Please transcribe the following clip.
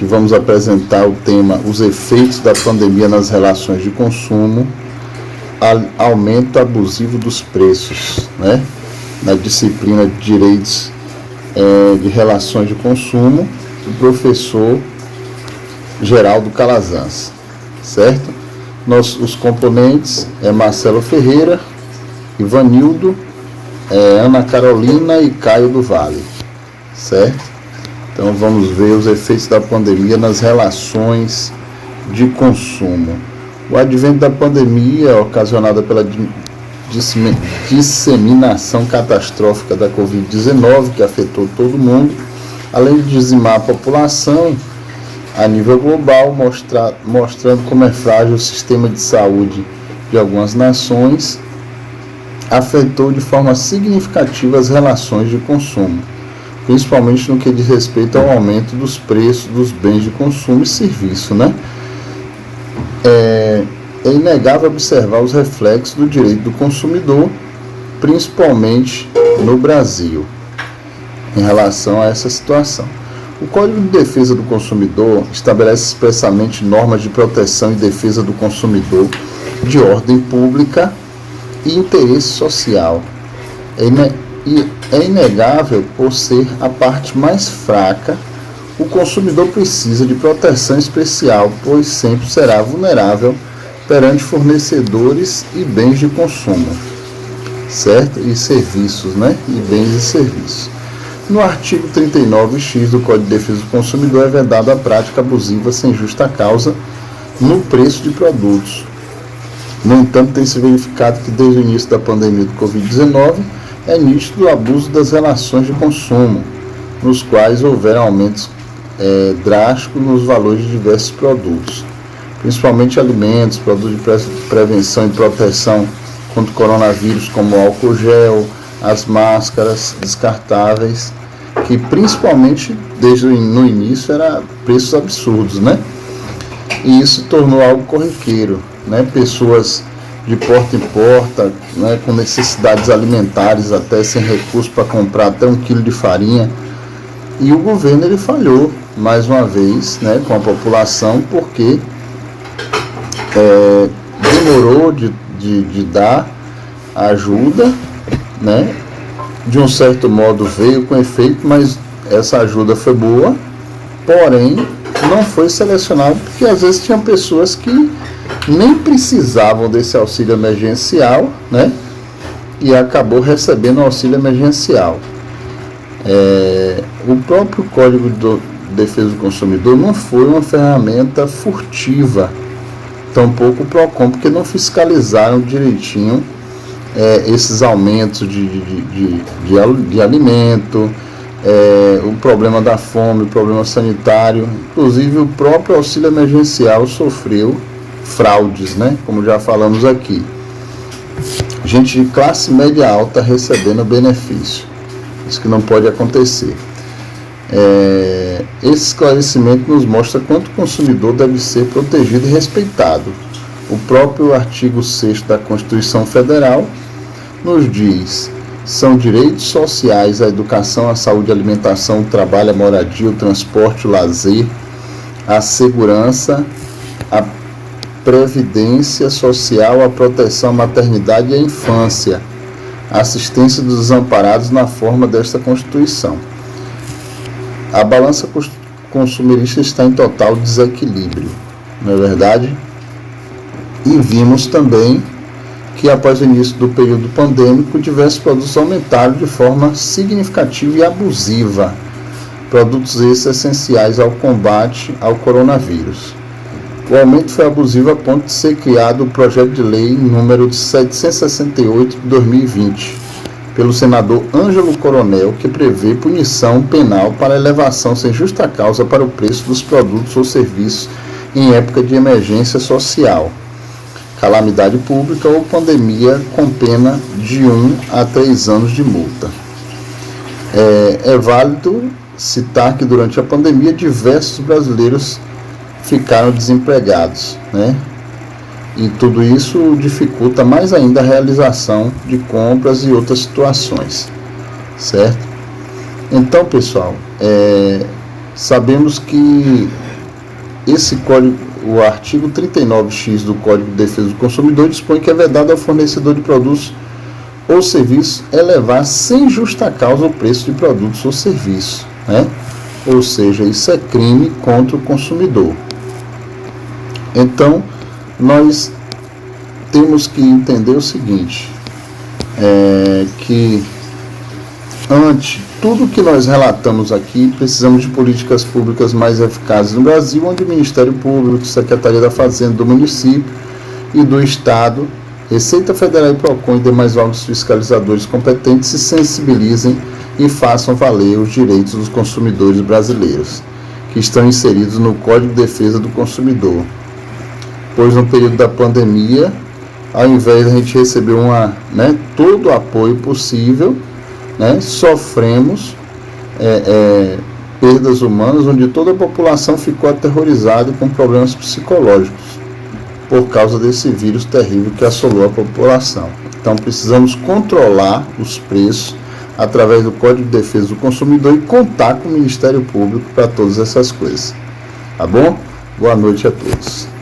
que vamos apresentar o tema Os efeitos da pandemia nas relações de consumo, aumento abusivo dos preços, né? Na disciplina de Direitos de Relações de Consumo, do professor Geraldo Calazans, certo? Os componentes é Marcelo Ferreira, Ivanildo, Ana Carolina e Caio do Vale, certo? Então vamos ver os efeitos da pandemia nas relações de consumo. O advento da pandemia, ocasionada pela disseminação catastrófica da Covid-19, que afetou todo mundo, além de dizimar a população a nível global, mostrando como é frágil o sistema de saúde de algumas nações, afetou de forma significativa as relações de consumo, principalmente no que diz respeito ao aumento dos preços dos bens de consumo e serviço, né? É inegável observar os reflexos do direito do consumidor, principalmente no Brasil, em relação a essa situação. O Código de Defesa do Consumidor estabelece expressamente normas de proteção e defesa do consumidor de ordem pública e interesse social. É inegável, por ser a parte mais fraca, o consumidor precisa de proteção especial, pois sempre será vulnerável perante fornecedores e bens de consumo, certo? E serviços, né? E bens e serviços. No artigo 39x do Código de Defesa do Consumidor é vedada a prática abusiva sem justa causa no preço de produtos. No entanto, tem se verificado que desde o início da pandemia do Covid-19 é nítido o abuso das relações de consumo, nos quais houveram aumentos drásticos nos valores de diversos produtos, principalmente alimentos, produtos de prevenção e proteção contra o coronavírus, como o álcool gel, as máscaras descartáveis, que principalmente desde no início eram preços absurdos, né? E isso tornou algo corriqueiro, né? Pessoas de porta em porta, né, com necessidades alimentares, até sem recurso para comprar até 1 quilo de farinha. E o governo ele falhou mais uma vez, né, com a população, porque demorou de dar ajuda, né? De um certo modo veio com efeito, mas essa ajuda foi boa, porém não foi selecionado, porque às vezes tinham pessoas que nem precisavam desse auxílio emergencial, né? E acabou recebendo o auxílio emergencial. O próprio Código de Defesa do Consumidor não foi uma ferramenta furtiva, tampouco o PROCON, porque não fiscalizaram direitinho esses aumentos de alimento, o problema da fome, o problema sanitário. Inclusive o próprio auxílio emergencial sofreu fraudes, né? Como já falamos aqui. Gente de classe média alta recebendo benefício. Isso que não pode acontecer. Esse esclarecimento nos mostra quanto o consumidor deve ser protegido e respeitado. O próprio artigo 6º da Constituição Federal nos diz: são direitos sociais a educação, a saúde, a alimentação, o trabalho, a moradia, o transporte, o lazer, a segurança, a previdência social, a proteção à maternidade e à infância, a assistência dos desamparados na forma desta Constituição. A balança consumerista está em total desequilíbrio, não é verdade? E vimos também que após o início do período pandêmico, diversos produtos aumentaram de forma significativa e abusiva, produtos esses essenciais ao combate ao coronavírus. O aumento foi abusivo a ponto de ser criado o projeto de lei número 768 de 2020, pelo senador Ângelo Coronel, que prevê punição penal para elevação sem justa causa para o preço dos produtos ou serviços em época de emergência social, calamidade pública ou pandemia, com pena de 1 a 3 anos de multa. É válido citar que durante a pandemia diversos brasileiros ficaram desempregados, né? E tudo isso dificulta mais ainda a realização de compras e outras situações, certo? Então, pessoal, sabemos que esse código, o artigo 39X do Código de Defesa do Consumidor dispõe que é vedado ao fornecedor de produtos ou serviços elevar sem justa causa o preço de produtos ou serviços, né? Ou seja, isso é crime contra o consumidor. Então, nós temos que entender o seguinte, que ante tudo que nós relatamos aqui, precisamos de políticas públicas mais eficazes no Brasil, onde o Ministério Público, Secretaria da Fazenda do município e do Estado, Receita Federal e PROCON e demais órgãos fiscalizadores competentes se sensibilizem e façam valer os direitos dos consumidores brasileiros, que estão inseridos no Código de Defesa do Consumidor. Pois no período da pandemia, ao invés de a gente receber todo o apoio possível, sofremos perdas humanas, onde toda a população ficou aterrorizada com problemas psicológicos por causa desse vírus terrível que assolou a população. Então precisamos controlar os preços através do Código de Defesa do Consumidor e contar com o Ministério Público para todas essas coisas. Tá bom? Boa noite a todos.